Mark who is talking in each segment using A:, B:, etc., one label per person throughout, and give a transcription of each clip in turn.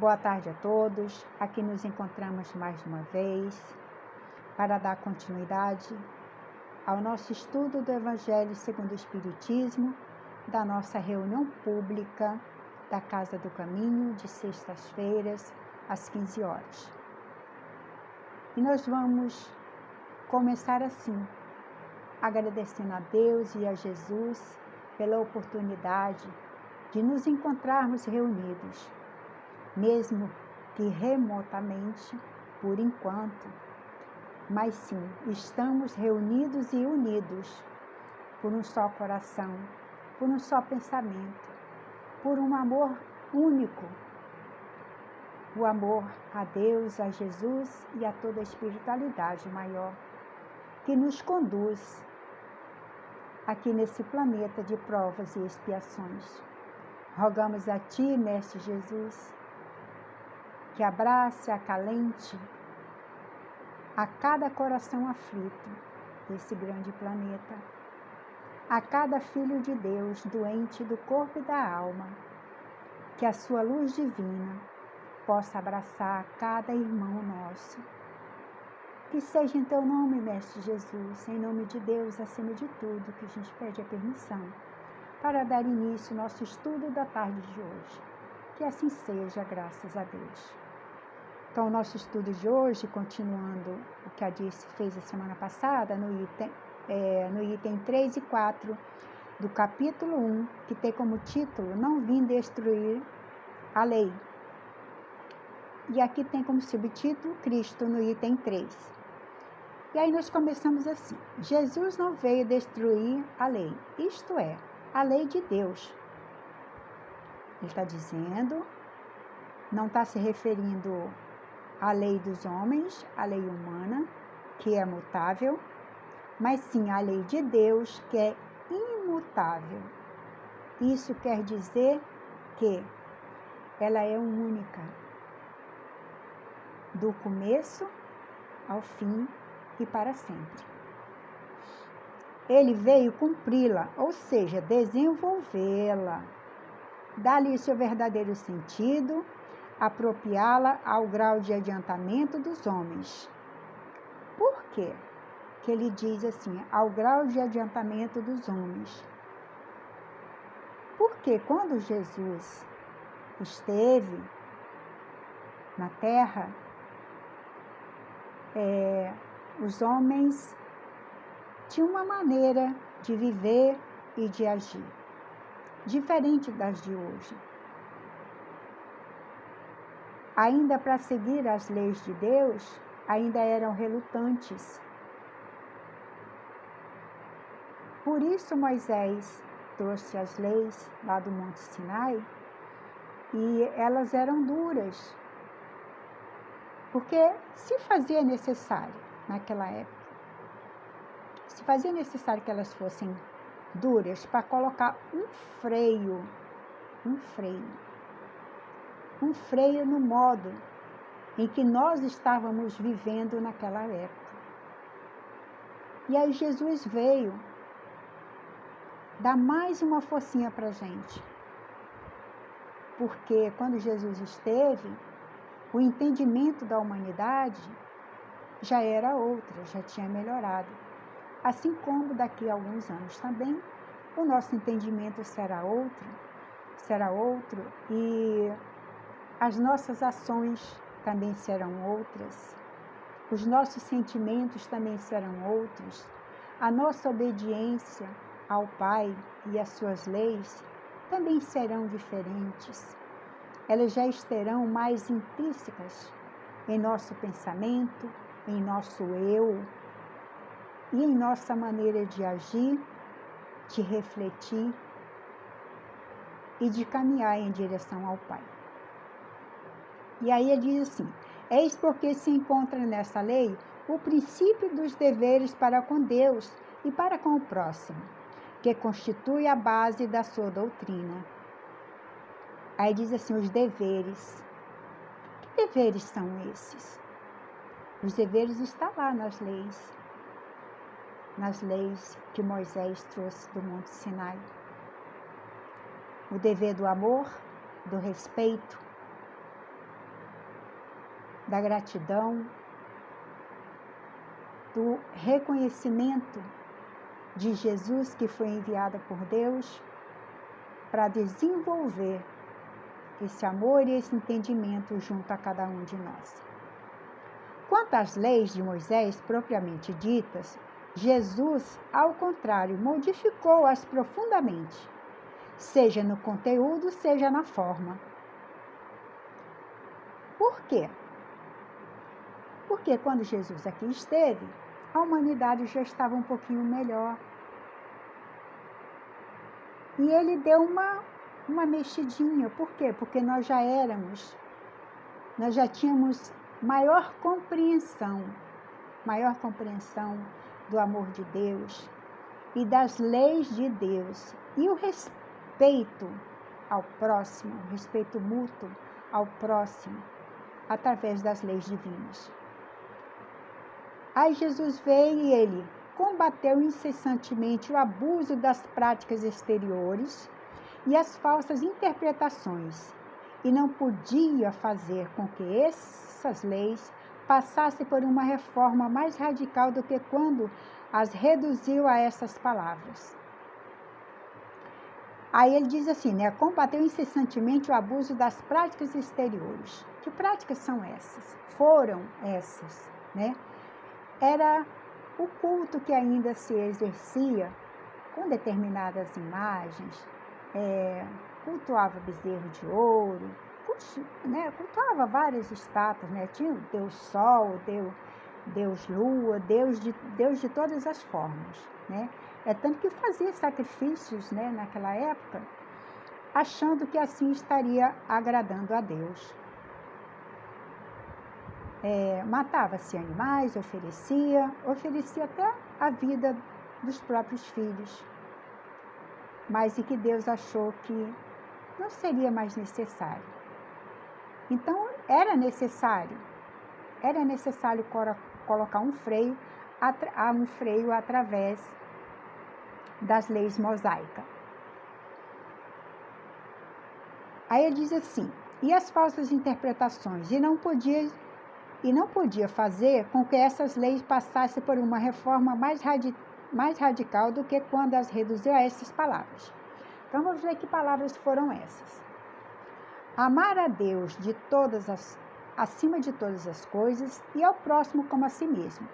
A: Boa tarde a todos. Aqui nos encontramos mais uma vez para dar continuidade ao nosso estudo do Evangelho segundo o Espiritismo, da nossa reunião pública da Casa do Caminho, de sextas-feiras, às 15 horas. E nós vamos começar assim, agradecendo a Deus e a Jesus pela oportunidade de nos encontrarmos reunidos, mesmo que remotamente, por enquanto, mas sim, estamos reunidos e unidos por um só coração, por um só pensamento, por um amor único, o amor a Deus, a Jesus e a toda a espiritualidade maior, que nos conduz aqui nesse planeta de provas e expiações. Rogamos a Ti, Mestre Jesus, que abrace, acalente a cada coração aflito desse grande planeta, a cada filho de Deus doente do corpo e da alma, que a sua luz divina possa abraçar cada irmão nosso. Que seja em Teu nome, Mestre Jesus, em nome de Deus, acima de tudo, que a gente pede a permissão para dar início ao nosso estudo da tarde de hoje. Que assim seja, graças a Deus. Então, o nosso estudo de hoje, continuando o que a Dirce fez a semana passada, no item 3 e 4 do capítulo 1, que tem como título Não Vim Destruir a Lei. E aqui tem como subtítulo Cristo, no item 3. E aí nós começamos assim: Jesus não veio destruir a lei, isto é, a lei de Deus. Ele está dizendo, não está se referindo à lei dos homens, à lei humana, que é mutável, mas sim à lei de Deus, que é imutável. Isso quer dizer que ela é única, do começo ao fim e para sempre. Ele veio cumpri-la, ou seja, desenvolvê-la, dar-lhe seu verdadeiro sentido, apropriá-la ao grau de adiantamento dos homens. Por quê que ele diz assim, ao grau de adiantamento dos homens? Porque quando Jesus esteve na Terra, os homens tinham uma maneira de viver e de agir, diferente das de hoje. Ainda para seguir as leis de Deus, ainda eram relutantes. Por isso Moisés trouxe as leis lá do Monte Sinai e elas eram duras, porque se fazia necessário naquela época, se fazia necessário que elas fossem duras para colocar um freio no modo em que nós estávamos vivendo naquela época. E aí Jesus veio dar mais uma forcinha para a gente. Porque quando Jesus esteve, o entendimento da humanidade já era outro, já tinha melhorado. Assim como daqui a alguns anos também, o nosso entendimento será outro e as nossas ações também serão outras, os nossos sentimentos também serão outros, a nossa obediência ao Pai e às suas leis também serão diferentes. Elas já estarão mais intrínsecas em nosso pensamento, em nosso eu e em nossa maneira de agir, de refletir e de caminhar em direção ao Pai. E aí ele diz assim, eis porque se encontra nessa lei o princípio dos deveres para com Deus e para com o próximo, que constitui a base da sua doutrina. Aí diz assim, os deveres. Que deveres são esses? Os deveres estão lá nas leis que Moisés trouxe do Monte Sinai. O dever do amor, do respeito, da gratidão, do reconhecimento de Jesus que foi enviado por Deus para desenvolver esse amor e esse entendimento junto a cada um de nós. Quanto às leis de Moisés propriamente ditas, Jesus, ao contrário, modificou-as profundamente, seja no conteúdo, seja na forma. Por quê? Porque quando Jesus aqui esteve, a humanidade já estava um pouquinho melhor. E ele deu uma mexidinha. Por quê? Porque nós já tínhamos maior compreensão do amor de Deus e das leis de Deus. E o respeito ao próximo, o respeito mútuo ao próximo, através das leis divinas. Aí Jesus veio e ele combateu incessantemente o abuso das práticas exteriores e as falsas interpretações, e não podia fazer com que essas leis passassem por uma reforma mais radical do que quando as reduziu a essas palavras. Aí ele diz assim, combateu incessantemente o abuso das práticas exteriores. Que práticas são essas? Foram essas, Era o culto que ainda se exercia com determinadas imagens, cultuava bezerro de ouro, cultuava várias estátuas, tinha o Deus Sol, Deus Lua, Deus de todas as formas, É tanto que fazia sacrifícios, naquela época, achando que assim estaria agradando a Deus. Matava-se animais, oferecia até a vida dos próprios filhos, mas e que Deus achou que não seria mais necessário. Então, era necessário colocar um freio através das leis mosaicas. Aí ele diz assim, e as falsas interpretações, e não podia fazer com que essas leis passassem por uma reforma mais radical do que quando as reduziu a essas palavras. Então, vamos ver que palavras foram essas. Amar a Deus acima de todas as coisas e ao próximo como a si mesmo.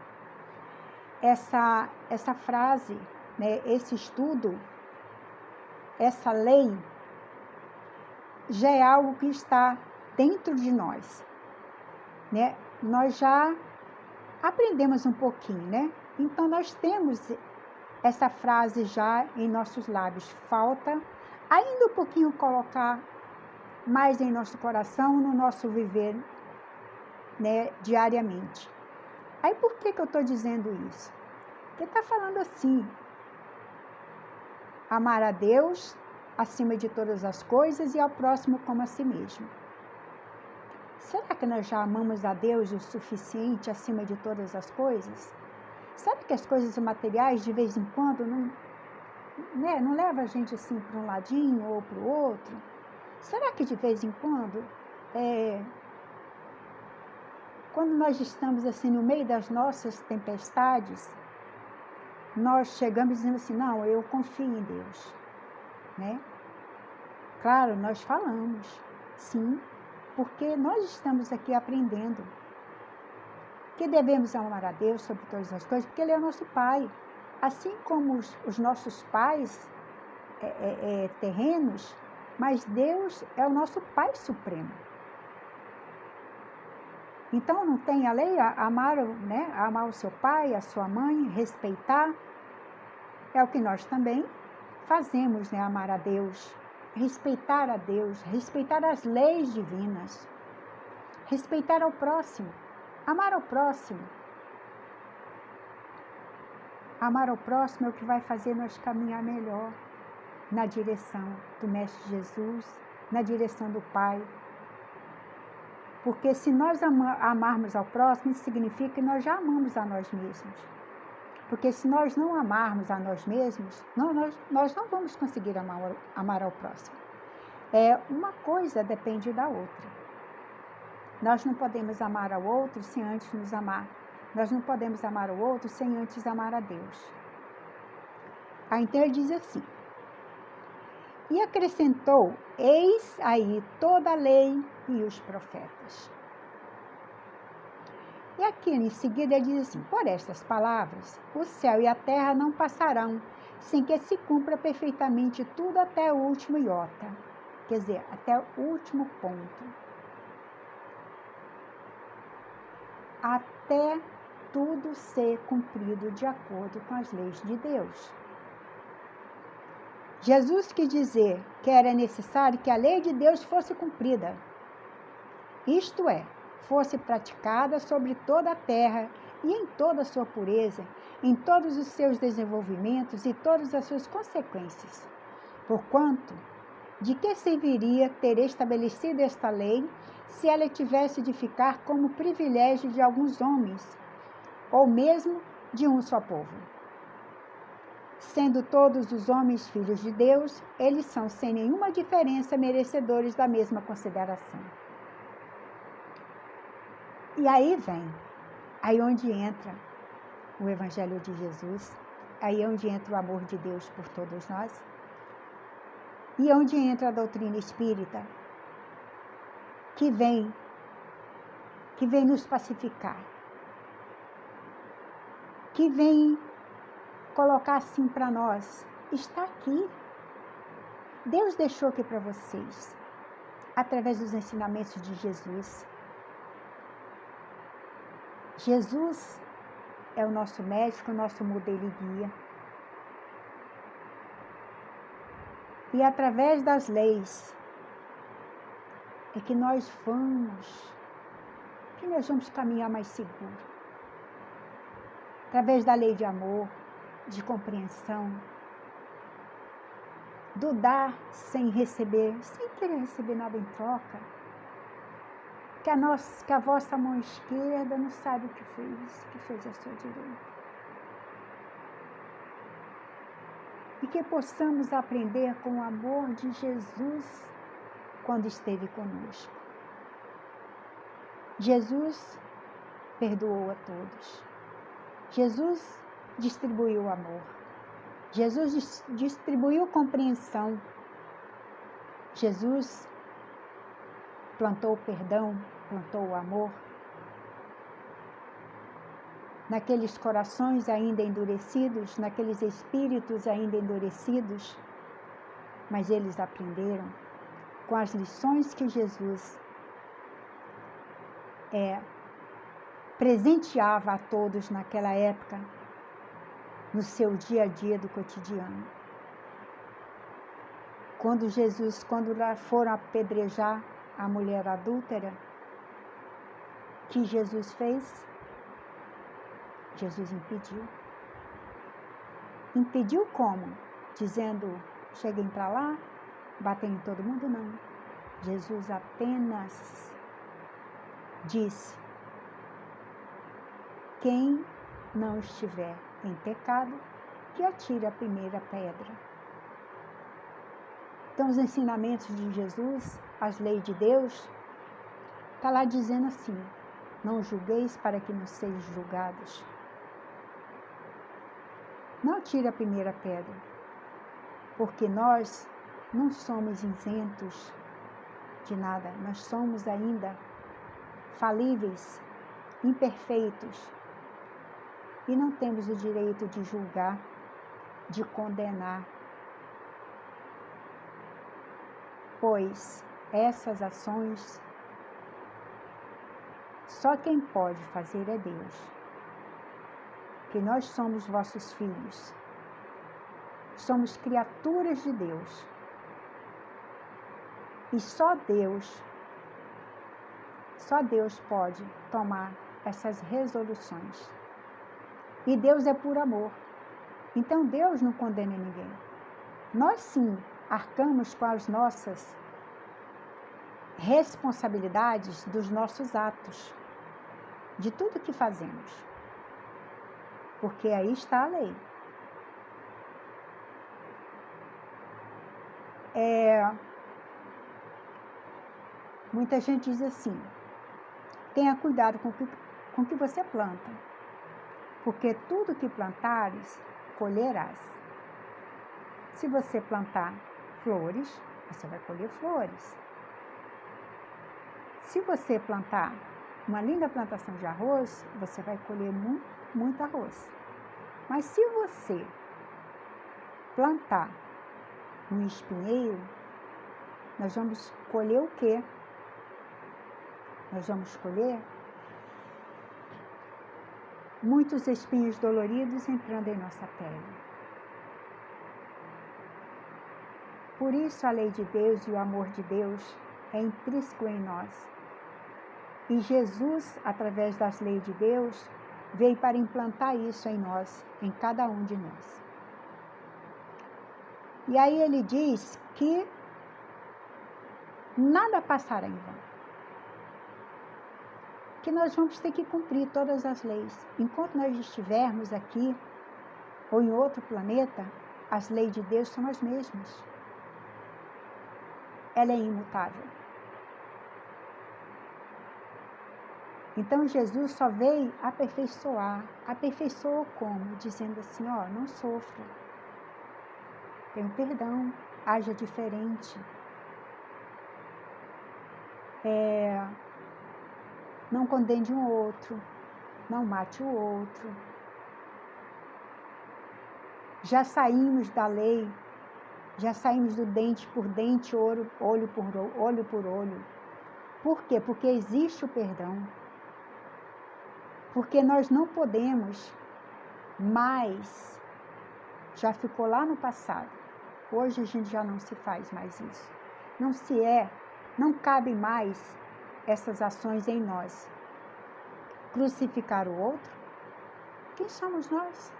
A: Essa frase, esse estudo, essa lei, já é algo que está dentro de nós, Nós já aprendemos um pouquinho, Então, nós temos essa frase já em nossos lábios. Falta ainda um pouquinho colocar mais em nosso coração, no nosso viver, diariamente. Aí, por que eu estou dizendo isso? Porque está falando assim, amar a Deus acima de todas as coisas e ao próximo como a si mesmo. Será que nós já amamos a Deus o suficiente acima de todas as coisas? Será que as coisas materiais, de vez em quando, não leva a gente assim para um ladinho ou para o outro? Será que de vez em quando, quando nós estamos assim no meio das nossas tempestades, nós chegamos dizendo assim, não, eu confio em Deus, Claro, nós falamos, sim, porque nós estamos aqui aprendendo que devemos amar a Deus sobre todas as coisas, porque Ele é o nosso Pai. Assim como os nossos pais terrenos, mas Deus é o nosso Pai Supremo. Então, não tem a lei, amar o seu pai, a sua mãe, respeitar. É o que nós também fazemos, amar a Deus, respeitar as leis divinas, respeitar ao próximo, amar ao próximo. Amar ao próximo é o que vai fazer nós caminhar melhor na direção do Mestre Jesus, na direção do Pai. Porque se nós amarmos ao próximo, isso significa que nós já amamos a nós mesmos. Porque se nós não amarmos a nós mesmos, nós não vamos conseguir amar ao próximo. Uma coisa depende da outra. Nós não podemos amar ao outro sem antes nos amar. Nós não podemos amar o outro sem antes amar a Deus. Aí então ele diz assim: e acrescentou: eis aí toda a lei e os profetas. E aqui em seguida ele diz assim: por estas palavras, o céu e a terra não passarão, sem que se cumpra perfeitamente tudo até o último iota. Quer dizer, até o último ponto. Até tudo ser cumprido de acordo com as leis de Deus. Jesus quis dizer que era necessário que a lei de Deus fosse cumprida. Isto é, fosse praticada sobre toda a terra e em toda a sua pureza, em todos os seus desenvolvimentos e todas as suas consequências. Porquanto, de que serviria ter estabelecido esta lei se ela tivesse de ficar como privilégio de alguns homens, ou mesmo de um só povo? Sendo todos os homens filhos de Deus, eles são sem nenhuma diferença merecedores da mesma consideração. E aí onde entra o Evangelho de Jesus, aí onde entra o amor de Deus por todos nós, e onde entra a doutrina espírita, que vem nos pacificar, que vem colocar assim para nós: está aqui. Deus deixou aqui para vocês, através dos ensinamentos de Jesus. Jesus é o nosso médico, o nosso modelo e guia. E através das leis é que nós vamos caminhar mais seguro. Através da lei de amor, de compreensão, do dar sem receber, sem querer receber nada em troca. Que a vossa mão esquerda não sabe o que fez a sua direita. E que possamos aprender com o amor de Jesus quando esteve conosco. Jesus perdoou a todos. Jesus distribuiu amor. Jesus distribuiu compreensão. Jesus plantou o perdão, plantou o amor. Naqueles corações ainda endurecidos, naqueles espíritos ainda endurecidos, mas eles aprenderam com as lições que Jesus presenteava a todos naquela época, no seu dia a dia do cotidiano. Quando foram apedrejar a mulher adúltera, que Jesus fez? Jesus impediu. Impediu como? Dizendo: cheguem para lá, batem em todo mundo? Não. Jesus apenas disse: quem não estiver em pecado, que atire a primeira pedra. Então, os ensinamentos de Jesus, as leis de Deus, está lá dizendo assim: não julgueis para que não sejais julgados. Não atire a primeira pedra, porque nós não somos isentos de nada. Nós somos ainda falíveis, imperfeitos, e não temos o direito de julgar, de condenar, pois essas ações só quem pode fazer é Deus. Que nós somos vossos filhos, somos criaturas de Deus, e só Deus pode tomar essas resoluções. E Deus é por amor, então Deus não condena ninguém. Nós sim arcamos com as nossas responsabilidades dos nossos atos, de tudo que fazemos, porque aí está a lei. Muita gente diz assim: tenha cuidado com o que você planta, porque tudo que plantares, colherás. Se você plantar flores, você vai colher flores. Se você plantar uma linda plantação de arroz, você vai colher muito arroz. Mas se você plantar um espinheiro, nós vamos colher o quê? Nós vamos colher muitos espinhos doloridos entrando em nossa pele. Por isso a lei de Deus e o amor de Deus é intrínseco em nós. E Jesus, através das leis de Deus, veio para implantar isso em nós, em cada um de nós. E aí ele diz que nada passará em vão. Que nós vamos ter que cumprir todas as leis. Enquanto nós estivermos aqui ou em outro planeta, as leis de Deus são as mesmas. Ela é imutável. Então Jesus só veio aperfeiçoar. Aperfeiçoou como? Dizendo assim, não sofra. Tenha perdão, haja diferente. Não condene um outro, não mate o outro. Já saímos da lei, já saímos do dente por dente, olho por olho. Por quê? Porque existe o perdão. Porque nós não podemos mais, já ficou lá no passado. Hoje a gente já não se faz mais isso. Não cabe mais essas ações em nós. Crucificar o outro? Quem somos nós?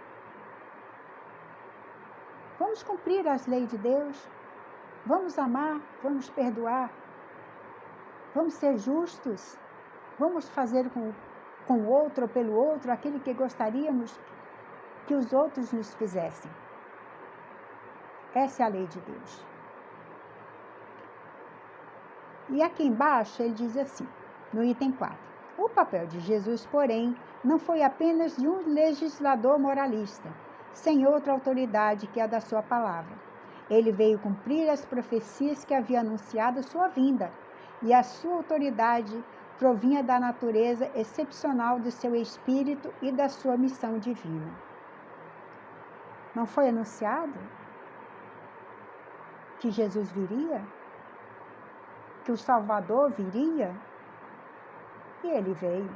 A: Vamos cumprir as leis de Deus. Vamos amar, vamos perdoar. Vamos ser justos. Vamos fazer com o outro ou pelo outro aquilo que gostaríamos que os outros nos fizessem. Essa é a lei de Deus. E aqui embaixo ele diz assim, no item 4. O papel de Jesus, porém, não foi apenas de um legislador moralista, sem outra autoridade que a da sua palavra. Ele veio cumprir as profecias que havia anunciado sua vinda, e a sua autoridade provinha da natureza excepcional do seu espírito e da sua missão divina. Não foi anunciado que Jesus viria? Que o Salvador viria? E ele veio.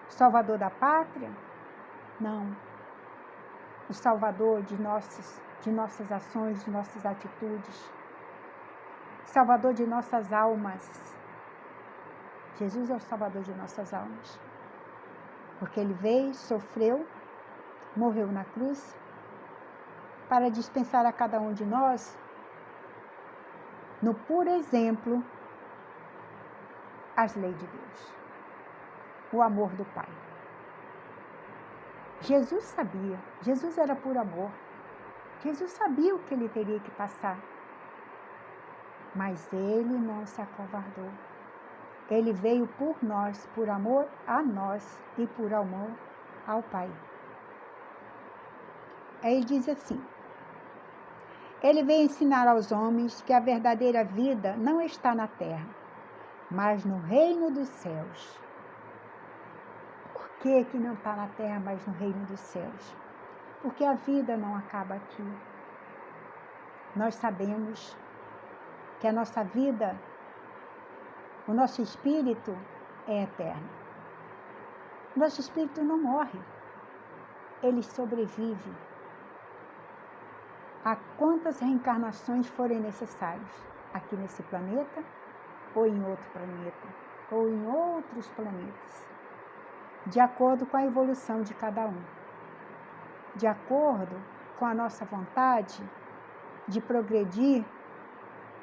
A: O Salvador da pátria? Não. O Salvador de nossas ações, de nossas atitudes. Salvador de nossas almas. Jesus é o Salvador de nossas almas. Porque ele veio, sofreu, morreu na cruz, para dispensar a cada um de nós, no puro exemplo, as leis de Deus. O amor do Pai. Jesus sabia. Jesus era por amor. Jesus sabia o que ele teria que passar. Mas ele não se acovardou. Ele veio por nós, por amor a nós e por amor ao Pai. Aí ele diz assim, ele veio ensinar aos homens que a verdadeira vida não está na terra, mas no reino dos céus. Por que não está na terra, mas no reino dos céus? Porque a vida não acaba aqui. Nós sabemos que a nossa vida, o nosso espírito é eterno. Nosso espírito não morre, ele sobrevive a quantas reencarnações forem necessárias, aqui nesse planeta, ou em outro planeta, ou em outros planetas, de acordo com a evolução de cada um, de acordo com a nossa vontade de progredir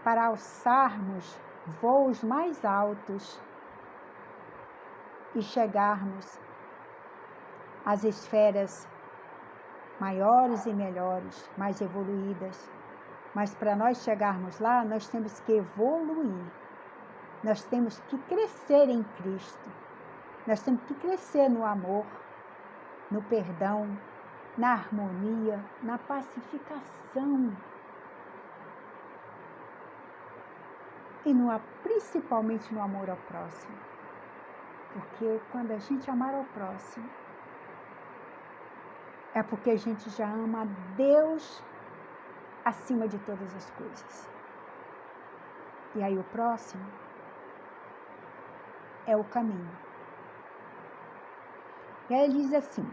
A: para alçarmos voos mais altos e chegarmos às esferas maiores e melhores, mais evoluídas. Mas para nós chegarmos lá, nós temos que evoluir. Nós temos que crescer em Cristo. Nós temos que crescer no amor, no perdão, na harmonia, na pacificação. E principalmente no amor ao próximo. Porque quando a gente amar ao próximo, é porque a gente já ama a Deus acima de todas as coisas. E aí o próximo é o caminho. E aí ele diz assim: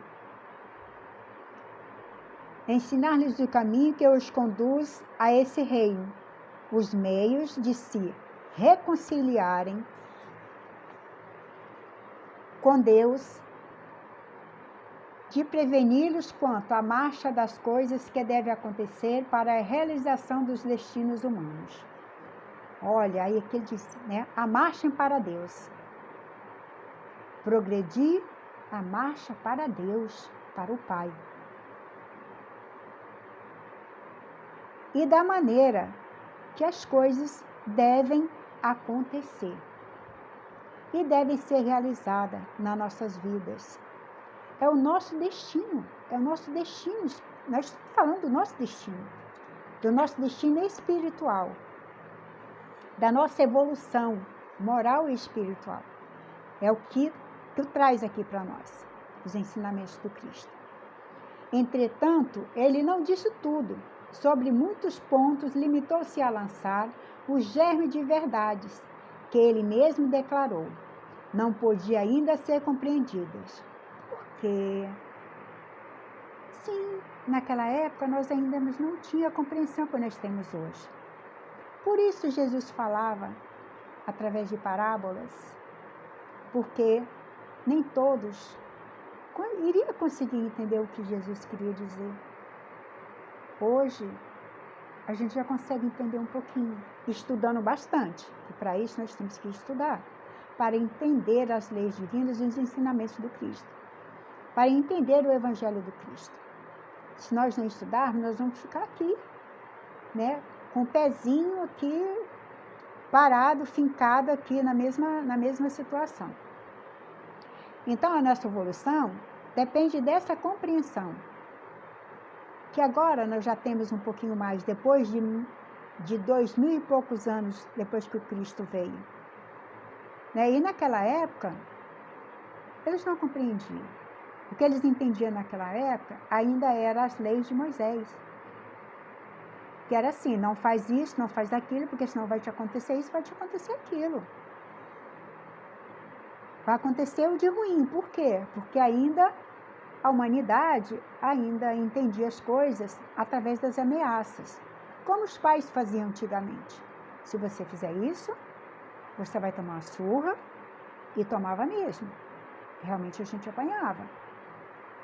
A: ensinar-lhes o caminho que os conduz a esse reino, os meios de se reconciliarem com Deus, de preveni-los quanto à marcha das coisas que devem acontecer para a realização dos destinos humanos. Olha, aí que ele diz, né? A marcha para Deus. Progredir a marcha para Deus, para o Pai. E da maneira que as coisas devem acontecer e devem ser realizadas nas nossas vidas. É o nosso destino, nós estamos falando do nosso destino espiritual, da nossa evolução moral e espiritual. É o que tu traz aqui para nós, os ensinamentos do Cristo. Entretanto, ele não disse tudo. Sobre muitos pontos, limitou-se a lançar o germe de verdades que ele mesmo declarou. Não podia ainda ser compreendidas. Porque, sim, naquela época nós ainda não tínhamos a compreensão que nós temos hoje. Por isso Jesus falava através de parábolas, porque nem todos iriam conseguir entender o que Jesus queria dizer. Hoje, a gente já consegue entender um pouquinho, estudando bastante. E para isso nós temos que estudar, para entender as leis divinas e os ensinamentos do Cristo, para entender o Evangelho do Cristo. Se nós não estudarmos, nós vamos ficar aqui, né, com o pezinho aqui, parado, fincado aqui na mesma situação. Então, a nossa evolução depende dessa compreensão, que agora nós já temos um pouquinho mais, depois de 2000 e poucos anos depois que o Cristo veio. Né? E naquela época, eles não compreendiam. O que eles entendiam naquela época ainda eram as leis de Moisés. Que era assim, não faz isso, não faz aquilo, porque senão vai te acontecer isso, vai te acontecer aquilo. Vai acontecer o de ruim. Por quê? Porque ainda a humanidade ainda entendia as coisas através das ameaças, como os pais faziam antigamente. Se você fizer isso, você vai tomar uma surra, e tomava mesmo. Realmente a gente apanhava.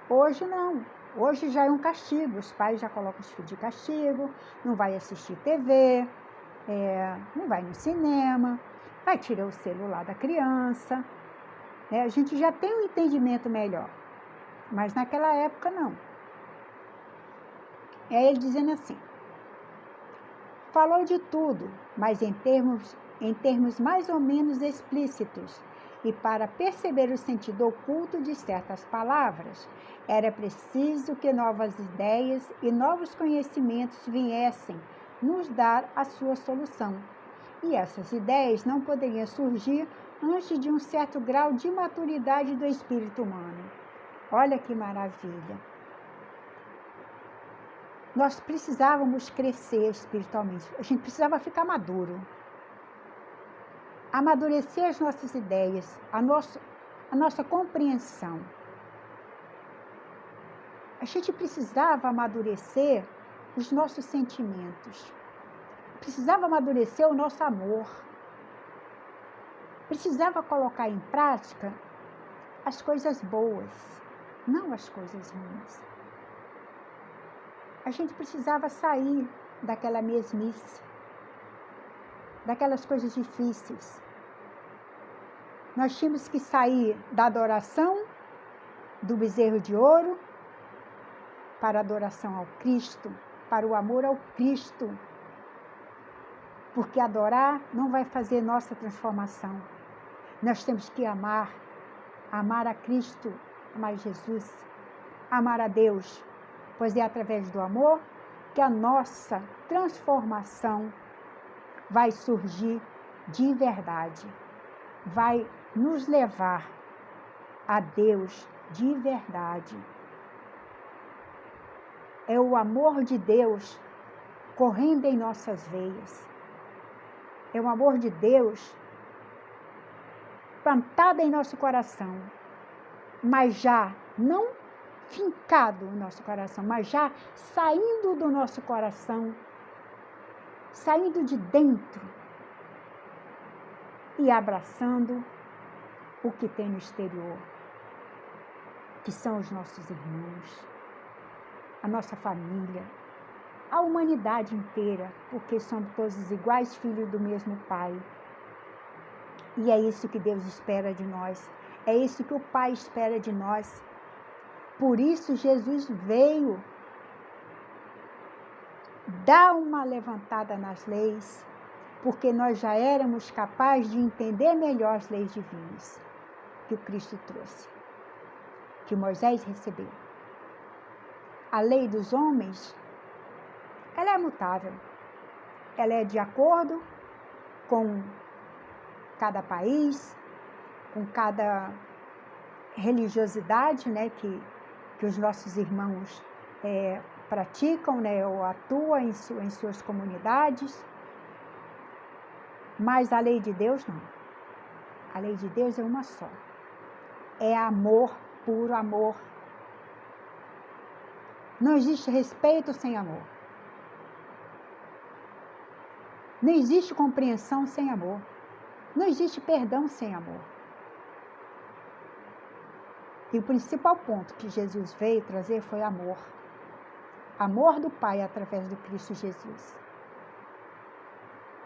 A: Hoje não. Hoje já é um castigo. Os pais já colocam os filhos de castigo, não vai assistir TV, não vai no cinema, vai tirar o celular da criança. A gente já tem um entendimento melhor. Mas naquela época não. É ele dizendo assim: falou de tudo, mas em termos mais ou menos explícitos, e para perceber o sentido oculto de certas palavras, era preciso que novas ideias e novos conhecimentos viessem nos dar a sua solução. E essas ideias não poderiam surgir antes de um certo grau de maturidade do espírito humano. Olha que maravilha! Nós precisávamos crescer espiritualmente, a gente precisava ficar maduro. Amadurecer as nossas ideias, a nossa compreensão. A gente precisava amadurecer os nossos sentimentos. Precisava amadurecer o nosso amor. Precisava colocar em prática as coisas boas, não as coisas ruins. A gente precisava sair daquela mesmice, daquelas coisas difíceis. Nós tínhamos que sair da adoração do bezerro de ouro para a adoração ao Cristo, para o amor ao Cristo. Porque adorar não vai fazer nossa transformação. Nós temos que amar a Cristo, amar Jesus, amar a Deus, pois é através do amor que a nossa transformação vai surgir de verdade, vai nos levar a Deus de verdade. É o amor de Deus correndo em nossas veias. É o amor de Deus plantado em nosso coração, mas já não fincado no nosso coração, mas já saindo do nosso coração, saindo de dentro e abraçando o que tem no exterior, que são os nossos irmãos, a nossa família, a humanidade inteira, porque somos todos iguais, filhos do mesmo Pai. E é isso que Deus espera de nós, é isso que o Pai espera de nós. Por isso Jesus veio dar uma levantada nas leis, porque nós já éramos capazes de entender melhor as leis divinas que o Cristo trouxe, que Moisés recebeu. A lei dos homens, ela é mutável, ela é de acordo com cada país, com cada religiosidade, né, que os nossos irmãos praticam, né, ou atuam em suas comunidades. Mas a lei de Deus não. A lei de Deus é uma só. É amor, puro amor. Não existe respeito sem amor. Não existe compreensão sem amor. Não existe perdão sem amor. E o principal ponto que Jesus veio trazer foi amor. Amor do Pai através do Cristo Jesus.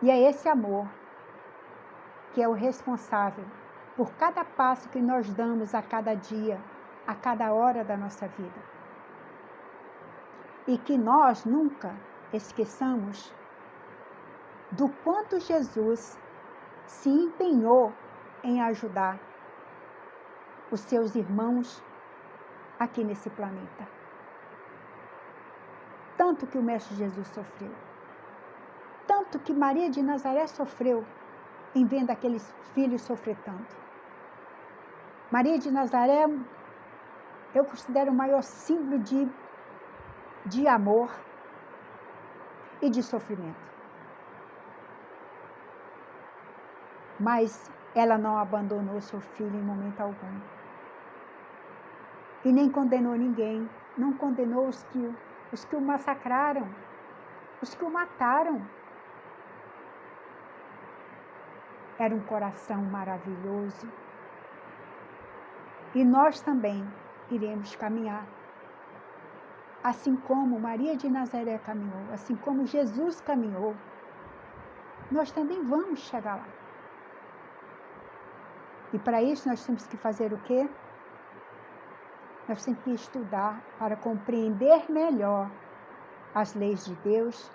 A: E é esse amor que é o responsável por cada passo que nós damos a cada dia, a cada hora da nossa vida. E que nós nunca esqueçamos do quanto Jesus se empenhou em ajudar os seus irmãos aqui nesse planeta. Tanto que o Mestre Jesus sofreu, tanto que Maria de Nazaré sofreu em vendo aqueles filhos sofrer tanto. Maria de Nazaré, eu considero o maior símbolo de amor e de sofrimento. Mas ela não abandonou seu filho em momento algum. E nem condenou ninguém. Não condenou os que o massacraram, os que o mataram. Era um coração maravilhoso. E nós também iremos caminhar. Assim como Maria de Nazaré caminhou, assim como Jesus caminhou, nós também vamos chegar lá. E para isso nós temos que fazer o quê? Nós temos que estudar para compreender melhor as leis de Deus,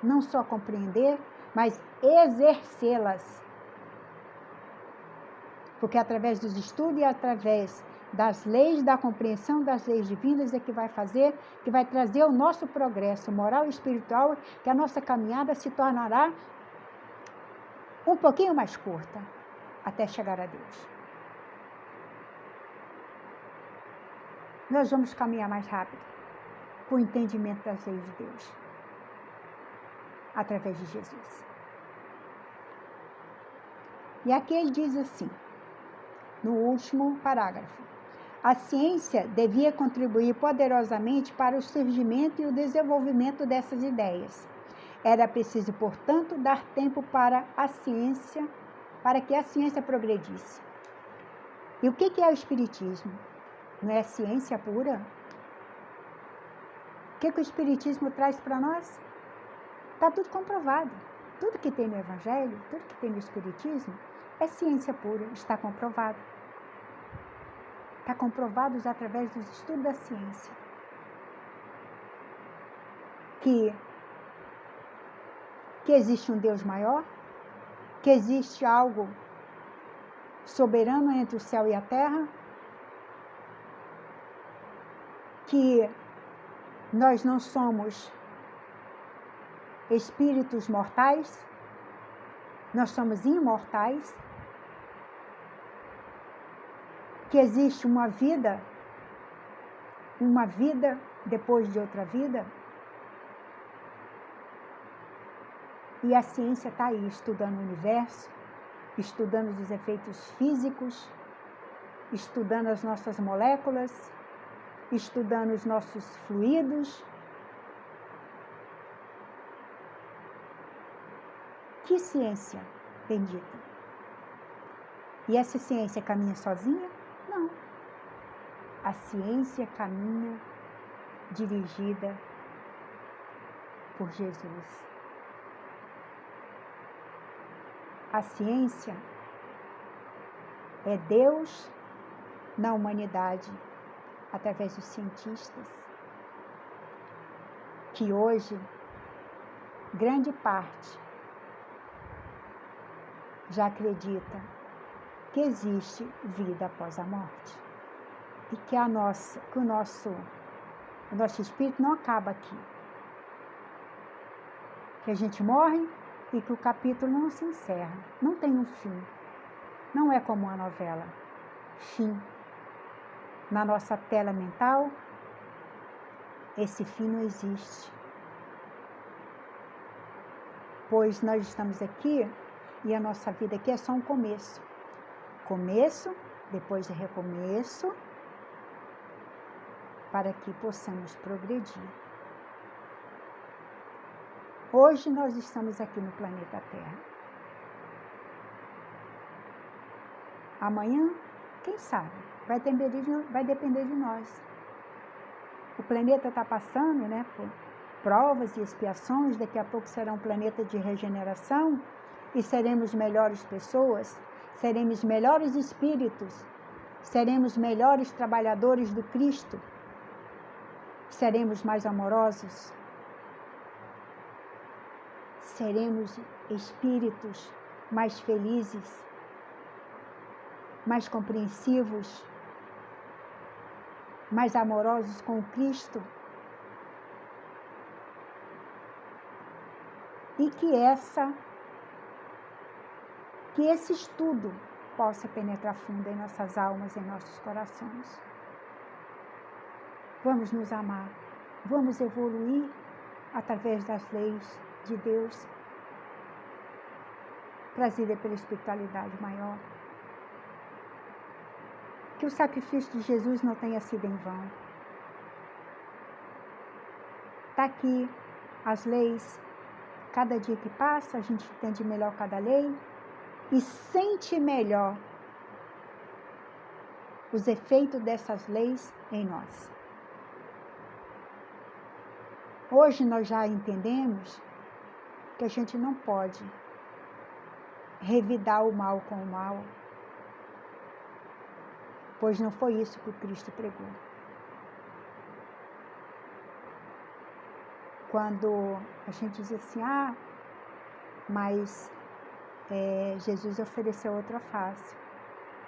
A: não só compreender, mas exercê-las. Porque através dos estudos e através das leis, da compreensão das leis divinas é que vai fazer, que vai trazer o nosso progresso moral e espiritual, que a nossa caminhada se tornará um pouquinho mais curta, até chegar a Deus. Nós vamos caminhar mais rápido, com o entendimento das leis de Deus, através de Jesus. E aqui ele diz assim, no último parágrafo: a ciência devia contribuir poderosamente para o surgimento e o desenvolvimento dessas ideias. Era preciso, portanto, dar tempo para que a ciência progredisse. E o que é o Espiritismo? Não é ciência pura? O que o Espiritismo traz para nós? Está tudo comprovado. Tudo que tem no Evangelho, tudo que tem no Espiritismo, é ciência pura, está comprovado. Está comprovado através dos estudos da ciência. Que que existe um Deus maior, que existe algo soberano entre o céu e a terra, que nós não somos espíritos mortais, nós somos imortais, que existe uma vida depois de outra vida. E a ciência está aí estudando o universo, estudando os efeitos físicos, estudando as nossas moléculas, estudando os nossos fluidos. Que ciência bendita! E essa ciência caminha sozinha? Não. A ciência caminha dirigida por Jesus. A ciência é Deus na humanidade, através dos cientistas, que hoje, grande parte, já acredita que existe vida após a morte e que o nosso espírito não acaba aqui, que a gente morre e que o capítulo não se encerra, não tem um fim, não é como uma novela, fim. Na nossa tela mental, esse fim não existe, pois nós estamos aqui e a nossa vida aqui é só um começo. Começo, depois de recomeço, para que possamos progredir. Hoje nós estamos aqui no planeta Terra. Amanhã, quem sabe, vai depender de nós. O planeta está passando, né, por provas e expiações, daqui a pouco será um planeta de regeneração e seremos melhores pessoas, seremos melhores espíritos, seremos melhores trabalhadores do Cristo, seremos mais amorosos, seremos espíritos mais felizes, mais compreensivos, mais amorosos com o Cristo. E que esse estudo possa penetrar fundo em nossas almas, em nossos corações. Vamos nos amar, vamos evoluir através das leis de Deus, trazida pela espiritualidade maior. Que o sacrifício de Jesus não tenha sido em vão. Está aqui as leis. Cada dia que passa, a gente entende melhor cada lei e sente melhor os efeitos dessas leis em nós. Hoje nós já entendemos que a gente não pode revidar o mal com o mal, pois não foi isso que o Cristo pregou. Quando a gente diz assim, mas Jesus ofereceu outra face.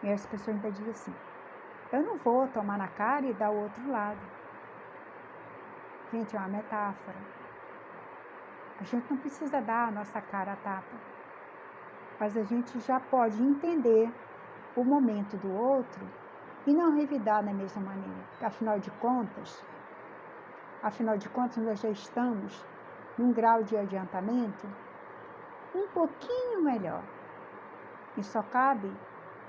A: E as pessoas ainda dizem assim, eu não vou tomar na cara e dar o outro lado. Gente, é uma metáfora. A gente não precisa dar a nossa cara a tapa, mas a gente já pode entender o momento do outro e não revidar da mesma maneira. Afinal de contas, nós já estamos num grau de adiantamento um pouquinho melhor. E só cabe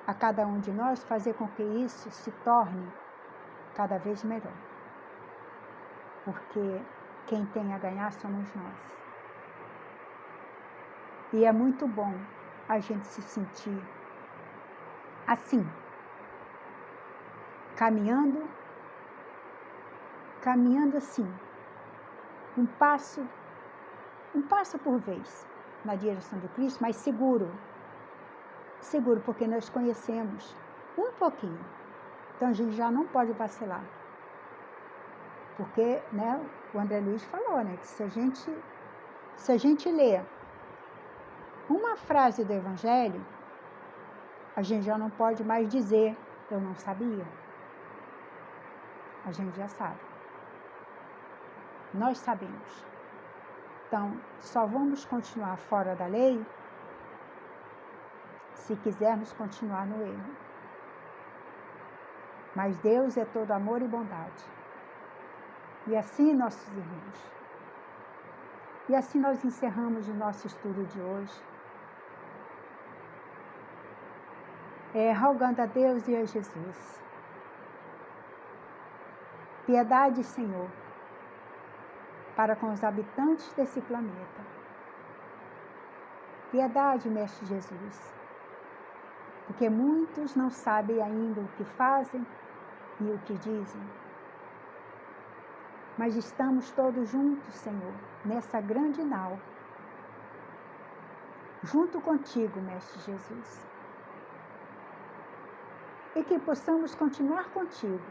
A: a cada um de nós fazer com que isso se torne cada vez melhor. Porque quem tem a ganhar somos nós. E é muito bom a gente se sentir assim, caminhando assim, um passo por vez, na direção do Cristo, mas seguro, porque nós conhecemos um pouquinho, então a gente já não pode vacilar, porque, né, o André Luiz falou, né, que se a gente ler uma frase do Evangelho, a gente já não pode mais dizer, eu não sabia. A gente já sabe. Nós sabemos. Então, só vamos continuar fora da lei se quisermos continuar no erro. Mas Deus é todo amor e bondade. E assim, nossos irmãos. E assim nós encerramos o nosso estudo de hoje. Rogando a Deus e a Jesus. Piedade, Senhor, para com os habitantes desse planeta. Piedade, Mestre Jesus, porque muitos não sabem ainda o que fazem e o que dizem. Mas estamos todos juntos, Senhor, nessa grande nau. Junto contigo, Mestre Jesus. E que possamos continuar contigo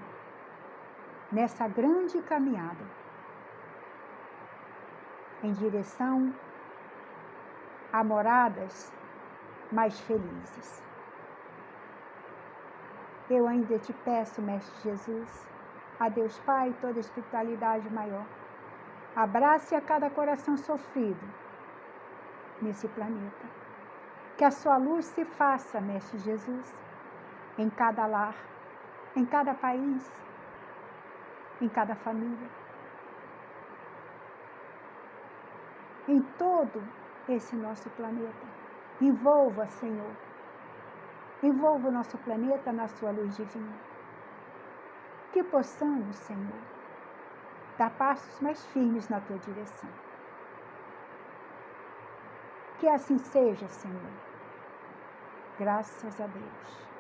A: nessa grande caminhada em direção a moradas mais felizes. Eu ainda te peço, Mestre Jesus, a Deus Pai, toda a espiritualidade maior, abrace a cada coração sofrido nesse planeta. Que a sua luz se faça, Mestre Jesus, em cada lar, em cada país, em cada família. Em todo esse nosso planeta. Envolva, Senhor. Envolva o nosso planeta na sua luz divina. Que possamos, Senhor, dar passos mais firmes na tua direção. Que assim seja, Senhor. Graças a Deus.